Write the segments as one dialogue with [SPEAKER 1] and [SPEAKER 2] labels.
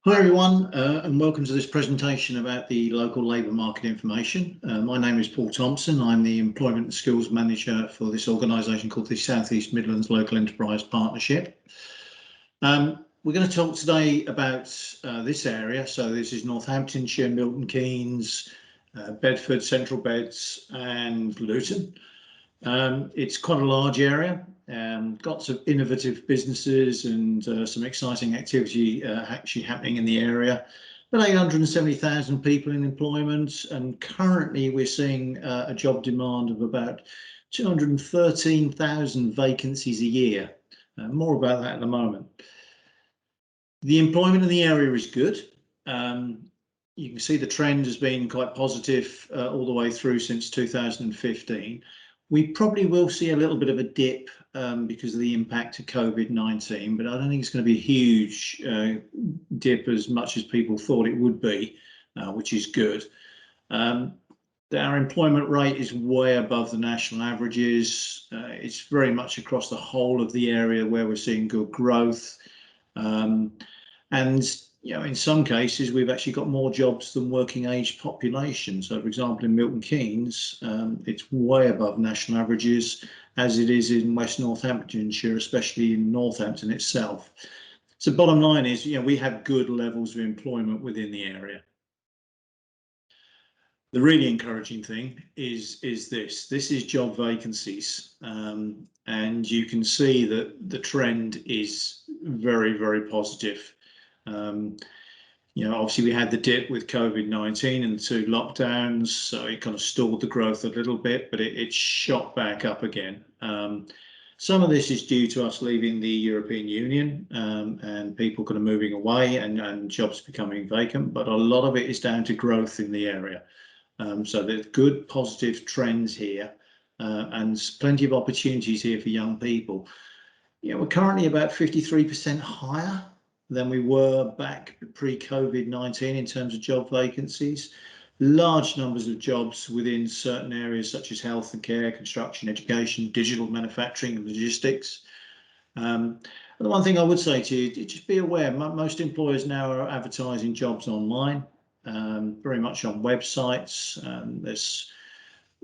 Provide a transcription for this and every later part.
[SPEAKER 1] Hi everyone, and welcome to this presentation about the local labour market information. My name is Paul Thompson. I'm the Employment and Skills Manager for this organisation called the South East Midlands Local Enterprise Partnership. We're going to talk today about this area. So this is Northamptonshire, Milton Keynes, Bedford, Central Beds and Luton. It's quite a large area, lots of innovative businesses and some exciting activity actually happening in the area. But 870,000 people in employment, and currently we're seeing a job demand of about 213,000 vacancies a year. More about that in a moment. The employment in the area is good. You can see the trend has been quite positive all the way through since 2015. We probably will see a little bit of a dip because of the impact of COVID-19, but I don't think it's going to be a huge dip as much as people thought it would be, which is good. Our employment rate is way above the national averages. It's very much across the whole of the area where we're seeing good growth. And in some cases, we've actually got more jobs than working age population. So, for example, in Milton Keynes, it's way above national averages, as it is in West Northamptonshire, especially in Northampton itself. So, bottom line is, we have good levels of employment within the area. The really encouraging thing is this. This is job vacancies, and you can see that the trend is very, very positive. Obviously we had the dip with COVID-19 and the two lockdowns, so it kind of stalled the growth a little bit, but it shot back up again. Some of this is due to us leaving the European Union and people kind of moving away and jobs becoming vacant, but a lot of it is down to growth in the area. So there's good positive trends here and plenty of opportunities here for young people. We're currently about 53% higher than we were back pre-COVID-19 in terms of job vacancies. Large numbers of jobs within certain areas such as health and care, construction, education, digital manufacturing and logistics. The one thing I would say to you, just be aware, most employers now are advertising jobs online, very much on websites. There's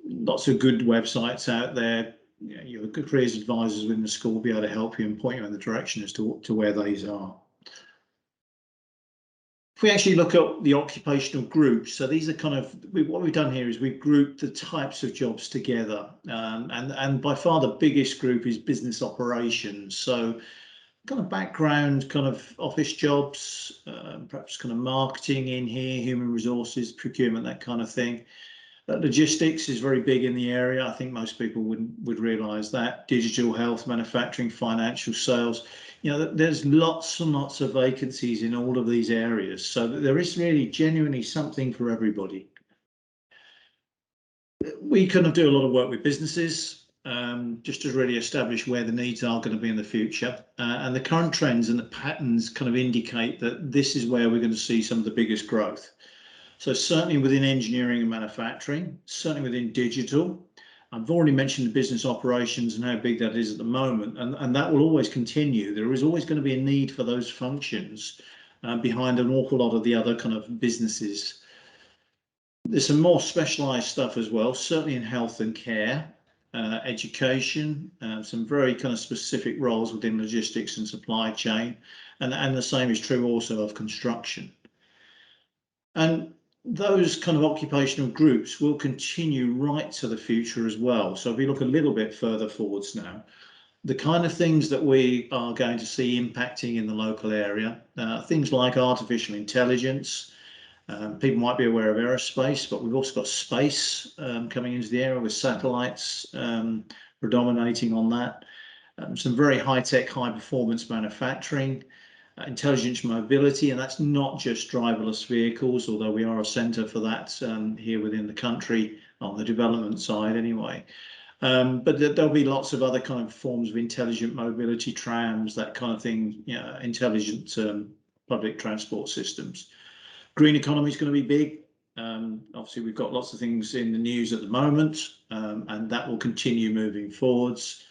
[SPEAKER 1] lots of good websites out there. Your good careers advisors within the school will be able to help you and point you in the direction as to where these are. If we actually look at the occupational groups, so these are kind of, what we've done here is we've grouped the types of jobs together, and by far the biggest group is business operations. So kind of background, kind of office jobs, perhaps kind of marketing in here, human resources, procurement, that kind of thing. Logistics is very big in the area. I think most people would realise that. Digital, health, manufacturing, financial, sales. There's lots and lots of vacancies in all of these areas. So there is really genuinely something for everybody. We kind of do a lot of work with businesses just to really establish where the needs are going to be in the future. And the current trends and the patterns kind of indicate that this is where we're going to see some of the biggest growth. So certainly within engineering and manufacturing, certainly within digital. I've already mentioned the business operations and how big that is at the moment, and that will always continue. There is always going to be a need for those functions behind an awful lot of the other kind of businesses. There's some more specialised stuff as well, certainly in health and care, education, some very kind of specific roles within logistics and supply chain, and the same is true also of construction. And those kind of occupational groups will continue right to the future as well. So if we look a little bit further forwards now, the kind of things that we are going to see impacting in the local area, things like artificial intelligence. People might be aware of aerospace, but we've also got space coming into the area with satellites predominating on that. Some very high-tech, high-performance manufacturing. Intelligent mobility, and that's not just driverless vehicles, although we are a centre for that here within the country on the development side anyway. But there'll be lots of other kind of forms of intelligent mobility, trams, that kind of thing, intelligent public transport systems. Green economy is going to be big. Obviously, we've got lots of things in the news at the moment, and that will continue moving forwards.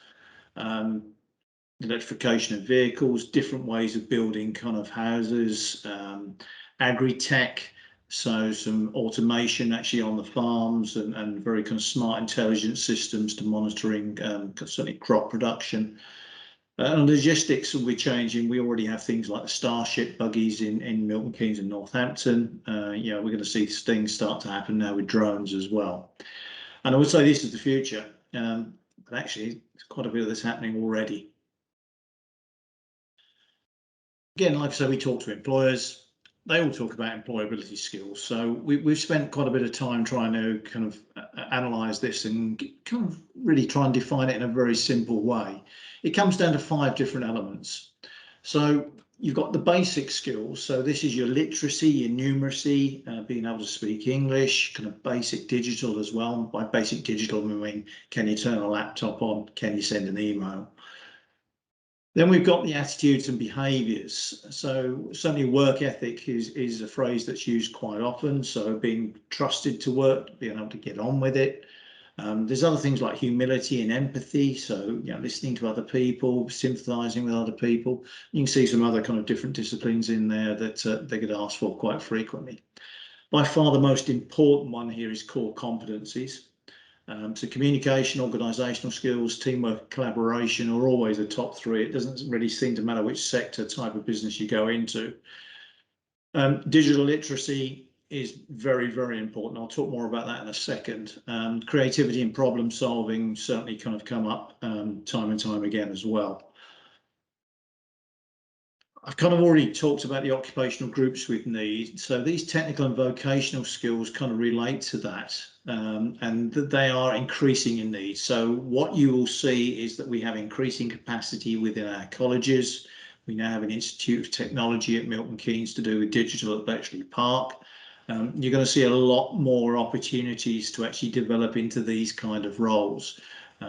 [SPEAKER 1] electrification of vehicles, different ways of building kind of houses, agri-tech, so some automation actually on the farms and very kind of smart intelligent systems to monitoring certainly crop production. And logistics will be changing. We already have things like the Starship buggies in Milton Keynes and Northampton. We're going to see things start to happen now with drones as well. And I would say this is the future, but actually, there's quite a bit of this happening already. Again, like I said, we talk to employers. They all talk about employability skills. So we've spent quite a bit of time trying to kind of analyse this and kind of really try and define it in a very simple way. It comes down to 5 different elements. So you've got the basic skills. So this is your literacy, your numeracy, being able to speak English, kind of basic digital as well. By basic digital, I mean, can you turn a laptop on? Can you send an email? Then we've got the attitudes and behaviours. So certainly work ethic is a phrase that's used quite often. So being trusted to work, being able to get on with it. There's other things like humility and empathy. So, listening to other people, sympathising with other people. You can see some other kind of different disciplines in there that they get asked for quite frequently. By far the most important one here is core competencies. So communication, organisational skills, teamwork, collaboration are always the top 3. It doesn't really seem to matter which sector, type of business you go into. Digital literacy is very, very important. I'll talk more about that in a second. Creativity and problem solving certainly kind of come up time and time again as well. I've kind of already talked about the occupational groups with need. So these technical and vocational skills kind of relate to that, and that they are increasing in need. So what you will see is that we have increasing capacity within our colleges. We now have an Institute of Technology at Milton Keynes to do with digital at Bletchley Park. You're going to see a lot more opportunities to actually develop into these kind of roles.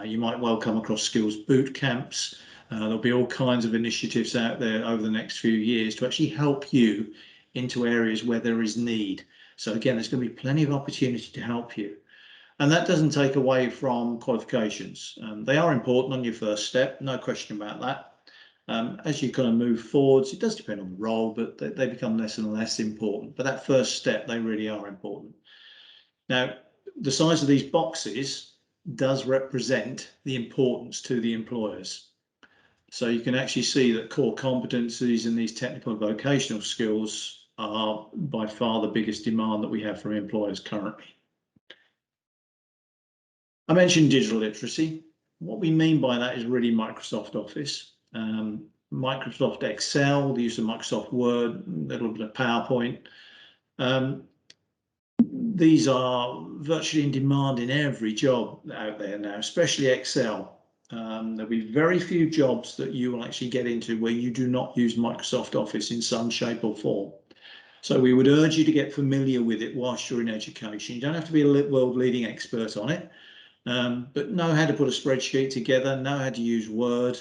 [SPEAKER 1] You might well come across skills boot camps. There'll be all kinds of initiatives out there over the next few years to actually help you into areas where there is need. So again, there's going to be plenty of opportunity to help you. And that doesn't take away from qualifications. They are important on your first step, no question about that. As you kind of move forwards, it does depend on the role, but they become less and less important. But that first step, they really are important. Now, the size of these boxes does represent the importance to the employers. So you can actually see that core competencies and these technical and vocational skills are by far the biggest demand that we have from employers currently. I mentioned digital literacy. What we mean by that is really Microsoft Office, Microsoft Excel, the use of Microsoft Word, a little bit of PowerPoint. These are virtually in demand in every job out there now, especially Excel. There'll be very few jobs that you will actually get into where you do not use Microsoft Office in some shape or form. So we would urge you to get familiar with it whilst you're in education. You don't have to be a world-leading expert on it, but know how to put a spreadsheet together, know how to use Word,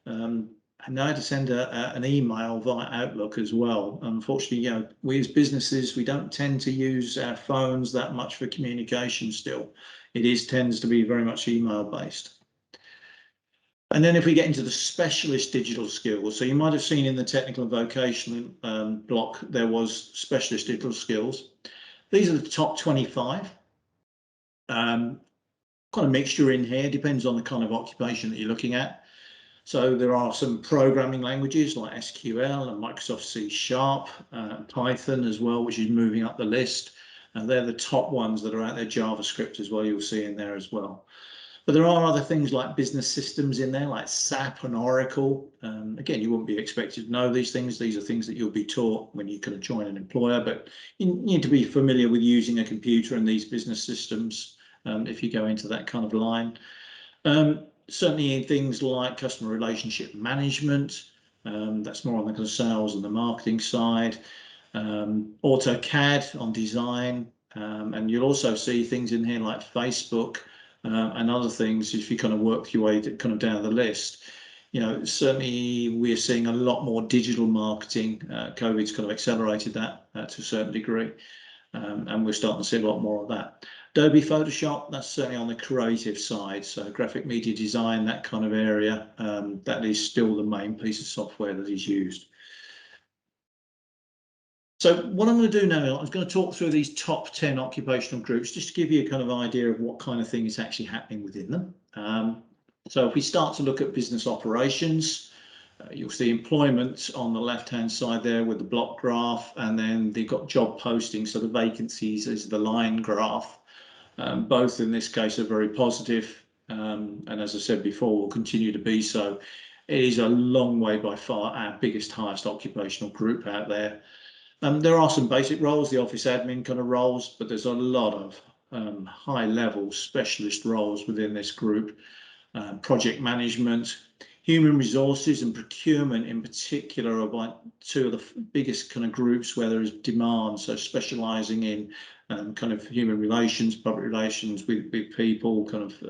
[SPEAKER 1] and know how to send an email via Outlook as well. Unfortunately, we as businesses, we don't tend to use our phones that much for communication still. It tends to be very much email-based. And then if we get into the specialist digital skills, so you might have seen in the technical and vocational block, there was specialist digital skills. These are the top 25. Kind of mixture in here, depends on the kind of occupation that you're looking at. So there are some programming languages like SQL and Microsoft C#, Python as well, which is moving up the list. And they're the top ones that are out there. JavaScript as well, you'll see in there as well. But there are other things like business systems in there, like SAP and Oracle. Again, you wouldn't be expected to know these things. These are things that you'll be taught when you kind of join an employer, but you need to be familiar with using a computer and these business systems if you go into that kind of line. Certainly in things like customer relationship management, that's more on the kind of sales and the marketing side. AutoCAD on design, and you'll also see things in here like Facebook, and other things if you kind of work your way kind of down the list. Certainly we're seeing a lot more digital marketing. COVID's kind of accelerated that to a certain degree, and we're starting to see a lot more of that. Adobe Photoshop, that's certainly on the creative side, so graphic media design, that kind of area, that is still the main piece of software that is used. So what I'm going to do now, I'm going to talk through these top 10 occupational groups, just to give you a kind of idea of what kind of thing is actually happening within them. So if we start to look at business operations, you'll see employment on the left-hand side there with the block graph, and then they've got job postings, so the vacancies is the line graph. Both in this case are very positive, and as I said before, will continue to be so. It is a long way by far our biggest, highest occupational group out there. There are some basic roles, the office admin kind of roles, but there's a lot of high-level specialist roles within this group. Project management, human resources and procurement in particular are about two of the biggest kind of groups where there is demand, so specialising in kind of human relations, public relations with people, kind of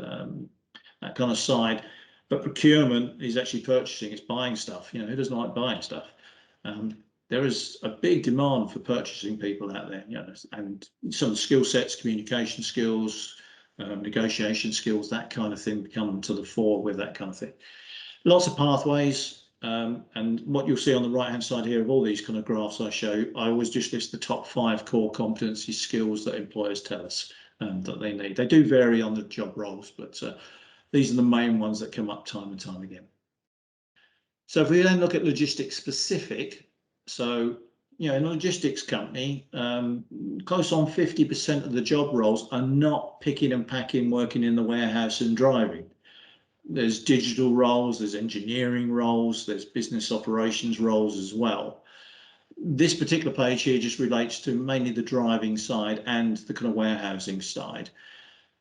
[SPEAKER 1] that kind of side. But procurement is actually purchasing, it's buying stuff. You know, who doesn't like buying stuff? There is a big demand for purchasing people out there, you know, and some of the skill sets, communication skills, negotiation skills, that kind of thing come to the fore with that kind of thing. Lots of pathways, and what you'll see on the right hand side here of all these kind of graphs I show, I always just list the top 5 core competency skills that employers tell us that they need. They do vary on the job roles, but these are the main ones that come up time and time again. So if we then look at logistics specific, so you know, in a logistics company, close on 50% of the job roles are not picking and packing, working in the warehouse and driving. There's digital roles, there's engineering roles, there's business operations roles as well. This particular page here just relates to mainly the driving side and the kind of warehousing side.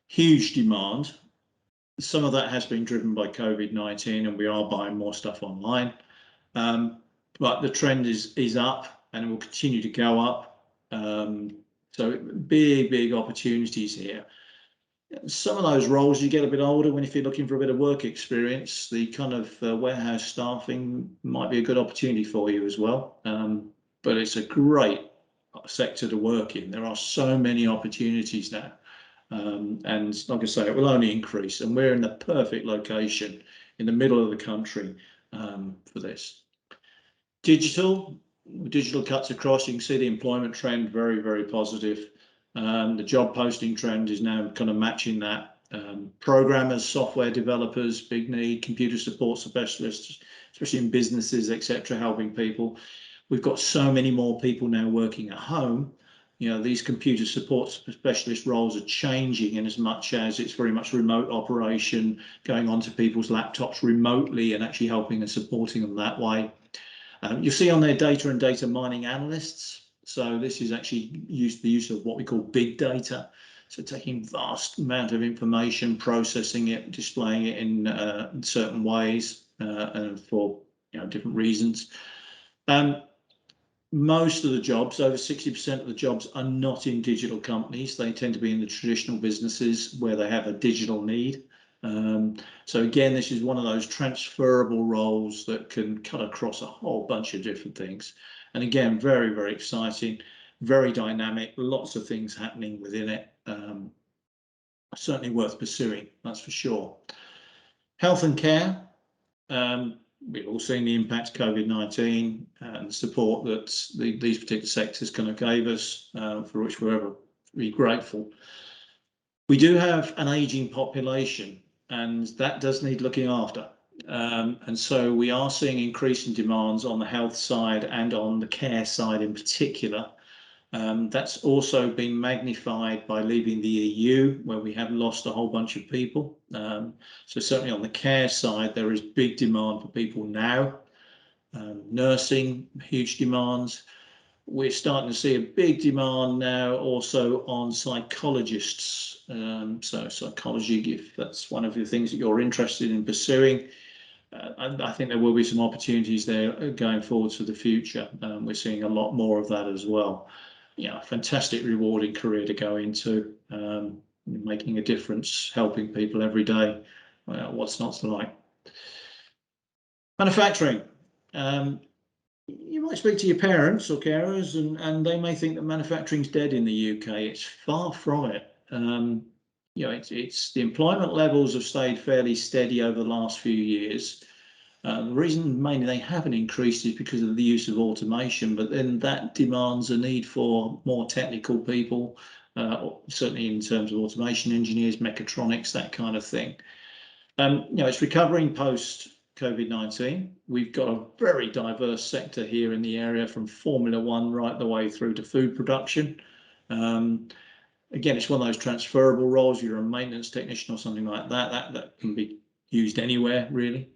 [SPEAKER 1] Huge demand. Some of that has been driven by COVID-19 and we are buying more stuff online. But the trend is up and it will continue to go up. So big opportunities here. Some of those roles you get a bit older when if you're looking for a bit of work experience, the kind of warehouse staffing might be a good opportunity for you as well. But it's a great sector to work in. There are so many opportunities now. And like I say, it will only increase. And we're in the perfect location in the middle of the country for this. Digital cuts across. You can see the employment trend very positive. The job posting trend is now kind of matching that. Programmers, software developers, big need, computer support specialists, especially in businesses, etc., helping people. We've got so many more people now working at home. You know, these computer support specialist roles are changing in as much as it's very much remote operation, going onto people's laptops remotely and actually helping and supporting them that way. You'll see on there data and data mining analysts. So this is actually the use of what we call big data. So taking vast amount of information, processing it, displaying it in certain ways and for different reasons. Most of the jobs, over 60% of the jobs, are not in digital companies. They tend to be in the traditional businesses where they have a digital need. So again, this is one of those transferable roles that can cut across a whole bunch of different things. And again, very exciting, very dynamic, lots of things happening within it. Certainly worth pursuing, that's for sure. Health and care. We've all seen the impact of COVID-19 and the support that these particular sectors kind of gave us, for which we're really grateful. We do have an ageing population, and that does need looking after. And so we are seeing increasing demands on the health side and on the care side in particular. That's also been magnified by leaving the EU, where we have lost a whole bunch of people. So certainly on the care side, there is big demand for people now. Nursing, huge demands. We're starting to see a big demand now also on psychologists. So psychology, if that's one of the things that you're interested in pursuing, I think there will be some opportunities there going forward for the future. We're seeing a lot more of that as well. Yeah, fantastic, rewarding career to go into, making a difference, helping people every day. What's not to like? Manufacturing. You might speak to your parents or carers and they may think that manufacturing's dead in the UK. It's far from it. It's the employment levels have stayed fairly steady over the last few years. The reason mainly they haven't increased is because of the use of automation, but then that demands a need for more technical people, certainly in terms of automation engineers, mechatronics, that kind of thing. It's recovering post COVID-19. We've got a very diverse sector here in the area, from Formula One right the way through to food production. Again, it's one of those transferable roles. You're a maintenance technician or something like that. That can be used anywhere, really.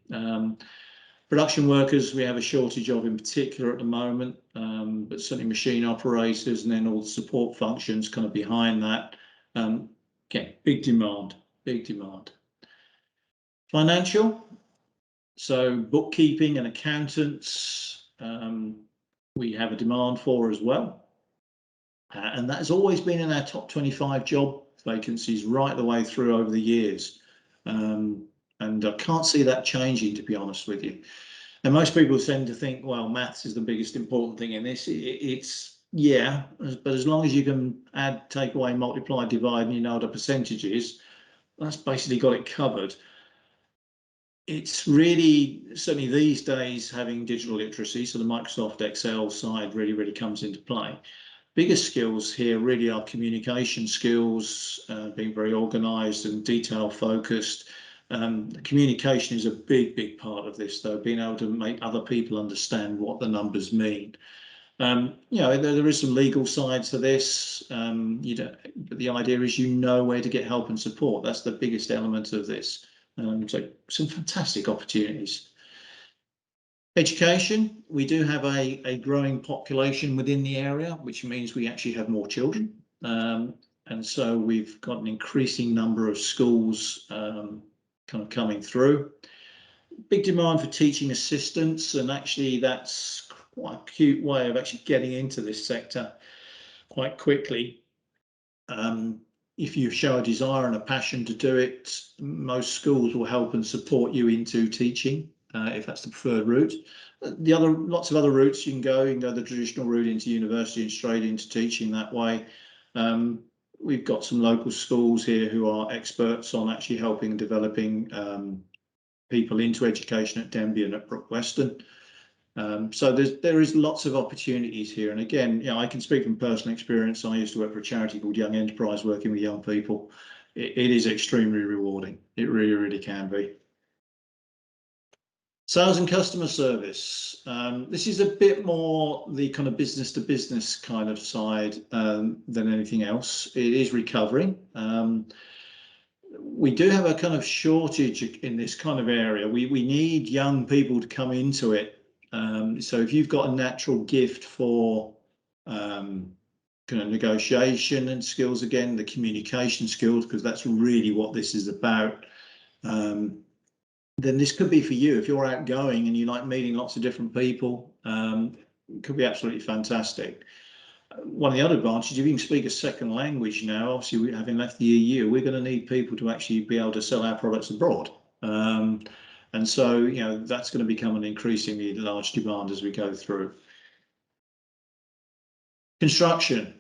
[SPEAKER 1] Production workers, we have a shortage of in particular at the moment, but certainly machine operators and then all the support functions kind of behind that. Again, big demand, big demand. Financial, so bookkeeping and accountants, we have a demand for as well. And that has always been in our top 25 job vacancies right the way through over the years. And I can't see that changing, to be honest with you. And most people tend to think, well, maths is the biggest important thing in this. Yeah, but as long as you can add, take away, multiply, divide, and you know the percentages, that's basically got it covered. It's really, certainly these days, having digital literacy, so the Microsoft Excel side really comes into play. Biggest skills here really are communication skills, being very organised and detail focused. Communication is a big part of this, though, being able to make other people understand what the numbers mean. There is some legal sides to this, but the idea is where to get help and support. That's the biggest element of this. So some fantastic opportunities. Education, we do have a growing population within the area, which means we actually have more children. And so we've got an increasing number of schools kind of coming through. Big demand for teaching assistants, and actually that's quite a cute way of actually getting into this sector quite quickly. If you show a desire and a passion to do it, most schools will help and support you into teaching, if that's the preferred route. Lots of other routes you can go. You can go the traditional route into university and straight into teaching that way. We've got some local schools here who are experts on actually helping and developing people into education at Denby and at Brook Western. So there is lots of opportunities here. And again, I can speak from personal experience. I used to work for a charity called Young Enterprise, working with young people. It is extremely rewarding. It really can be. Sales and customer service. This is a bit more the kind of business to business kind of side than anything else. It is recovering. We do have a kind of shortage in this kind of area. We need young people to come into it. So if you've got a natural gift for kind of negotiation and skills, again, the communication skills, because that's really what this is about, then this could be for you. If you're outgoing and you like meeting lots of different people, it could be absolutely fantastic. One of the other advantages, if you can speak a second language now, obviously having left the EU, we're going to need people to actually be able to sell our products abroad. And so, that's going to become an increasingly large demand as we go through. Construction.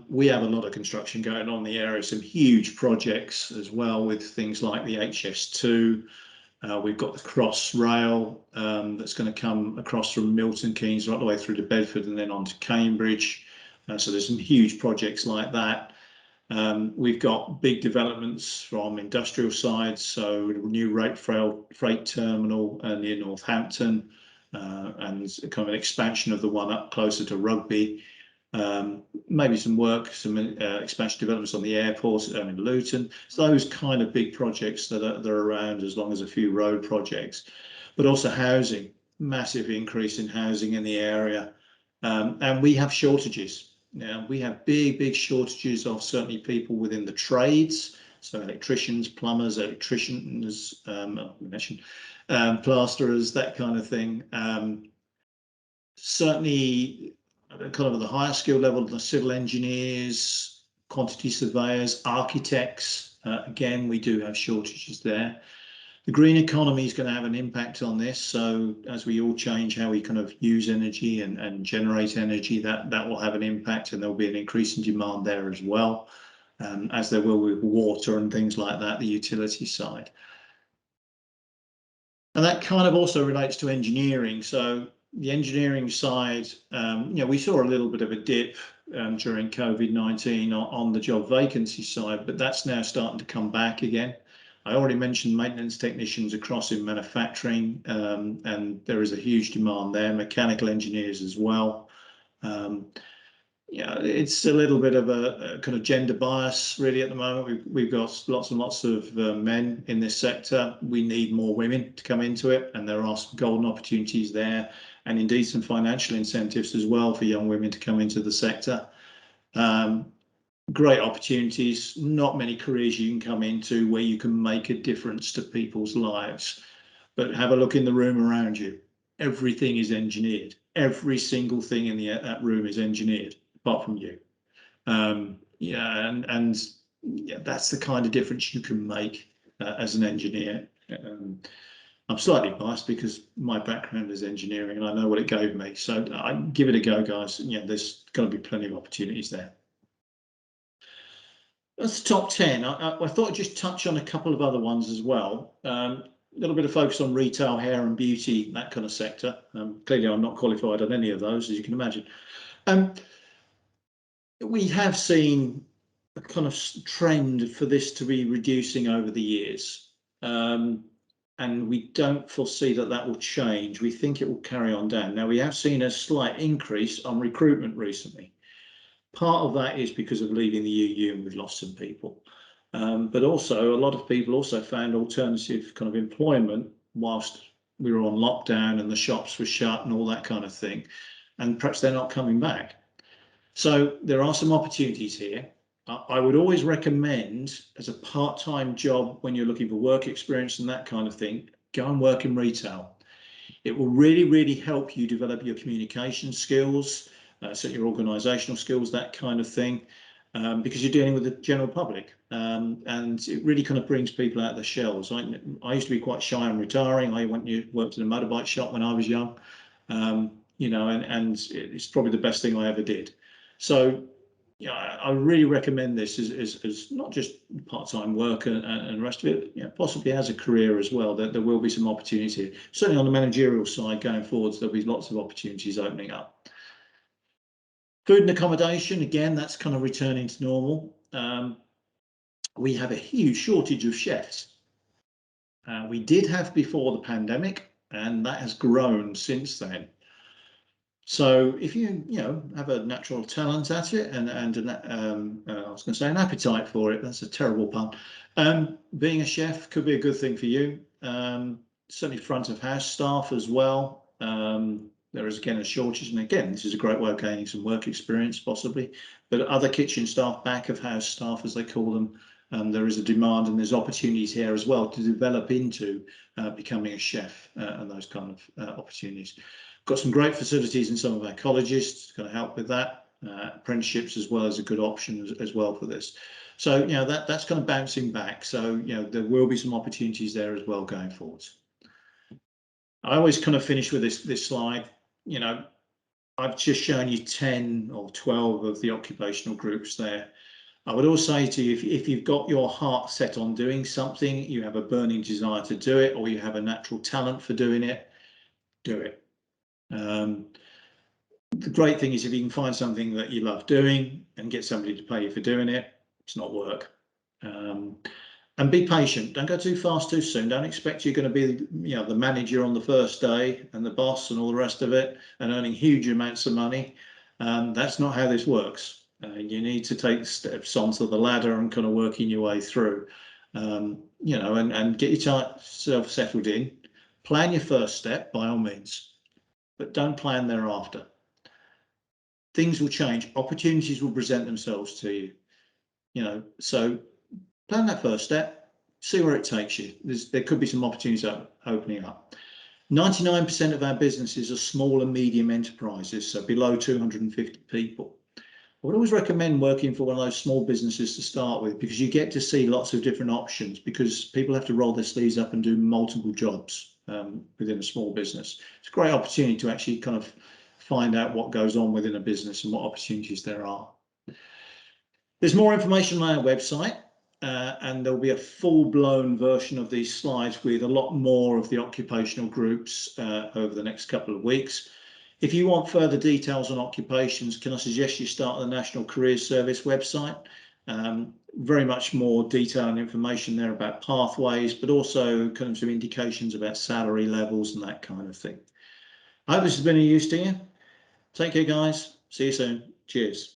[SPEAKER 1] We have a lot of construction going on in the area, some huge projects as well with things like the HS2. We've got the cross rail that's going to come across from Milton Keynes right the way through to Bedford and then on to Cambridge. So there's some huge projects like that. We've got big developments from industrial sides, so a new freight terminal near Northampton, and kind of an expansion of the one up closer to Rugby. Maybe some expansion developments on the airport in Luton. So those kind of big projects that are around, as long as a few road projects, but also housing, massive increase in housing in the area. And we have shortages. Now, we have big shortages of certainly people within the trades, so electricians, plumbers, plasterers, that kind of thing. Certainly kind of at the higher skill level, the civil engineers, quantity surveyors, architects, again, we do have shortages there. The green economy is going to have an impact on this. So as we all change how we kind of use energy and generate energy, that will have an impact, and there'll be an increase in demand there as well. as there will with water and things like that, the utility side. And that kind of also relates to engineering. So the engineering side, we saw a little bit of a dip during COVID-19 on the job vacancy side, but that's now starting to come back again. I already mentioned maintenance technicians across in manufacturing, and there is a huge demand there, mechanical engineers as well. It's a little bit of a kind of gender bias really at the moment. We've got lots and lots of men in this sector. We need more women to come into it, and there are some golden opportunities there, and indeed some financial incentives as well for young women to come into the sector. Great opportunities, not many careers you can come into where you can make a difference to people's lives. But have a look in the room around you. Everything is engineered. Every single thing in that room is engineered, apart from you. That's the kind of difference you can make as an engineer. I'm slightly biased because my background is engineering and I know what it gave me. So I give it a go, guys. There's going to be plenty of opportunities there. That's the top 10. I thought I'd just touch on a couple of other ones as well. A little bit of focus on retail, hair and beauty, that kind of sector. Clearly, I'm not qualified on any of those, as you can imagine. We have seen a kind of trend for this to be reducing over the years. And we don't foresee that will change. We think it will carry on down. Now, we have seen a slight increase on recruitment recently. Part of that is because of leaving the EU and we've lost some people. But also a lot of people also found alternative kind of employment whilst we were on lockdown and the shops were shut and all that kind of thing. And perhaps they're not coming back. So there are some opportunities here. I would always recommend as a part-time job when you're looking for work experience and that kind of thing, go and work in retail. It will really, really help you develop your communication skills, so your organisational skills, that kind of thing, because you're dealing with the general public, and it really kind of brings people out of their shells. I used to be quite shy and retiring. I worked in a motorbike shop when I was young, and it's probably the best thing I ever did. So I really recommend this as not just part-time work and the rest of it, possibly as a career as well. That there will be some opportunities here. Certainly on the managerial side going forwards, there'll be lots of opportunities opening up. Food and accommodation, again, that's kind of returning to normal. We have a huge shortage of chefs. We did have before the pandemic, and that has grown since then. So if you have a natural talent at it and I was going to say an appetite for it, that's a terrible pun. Being a chef could be a good thing for you. Certainly front of house staff as well. There is again a shortage, and again this is a great way of gaining some work experience possibly. But other kitchen staff, back of house staff as they call them, there is a demand and there's opportunities here as well to develop into becoming a chef and those kind of opportunities. Got some great facilities in some of our colleges to kind of help with that. Apprenticeships as well as a good option as well for this. So that's kind of bouncing back. So there will be some opportunities there as well going forwards. I always kind of finish with this slide. I've just shown you 10 or 12 of the occupational groups there. I would also say to you, if you've got your heart set on doing something, you have a burning desire to do it, or you have a natural talent for doing it, do it. The great thing is if you can find something that you love doing and get somebody to pay you for doing it, it's not work. And be patient. Don't go too fast too soon. Don't expect you're going to be the manager on the first day and the boss and all the rest of it and earning huge amounts of money. That's not how this works. You need to take steps onto the ladder and kind of working your way through, and get yourself settled in. Plan your first step by all means, but don't plan thereafter. Things will change. Opportunities will present themselves to you. So plan that first step, see where it takes you. There could be some opportunities opening up. 99% of our businesses are small and medium enterprises, so below 250 people. I would always recommend working for one of those small businesses to start with, because you get to see lots of different options, because people have to roll their sleeves up and do multiple jobs within a small business. It's a great opportunity to actually kind of find out what goes on within a business and what opportunities there are. There's more information on our website, and there'll be a full-blown version of these slides with a lot more of the occupational groups over the next couple of weeks. If you want further details on occupations, can I suggest you start the National Careers Service website? Very much more detail and information there about pathways, but also kind of some indications about salary levels and that kind of thing. I hope this has been of use to you. Take care, guys. See you soon. Cheers.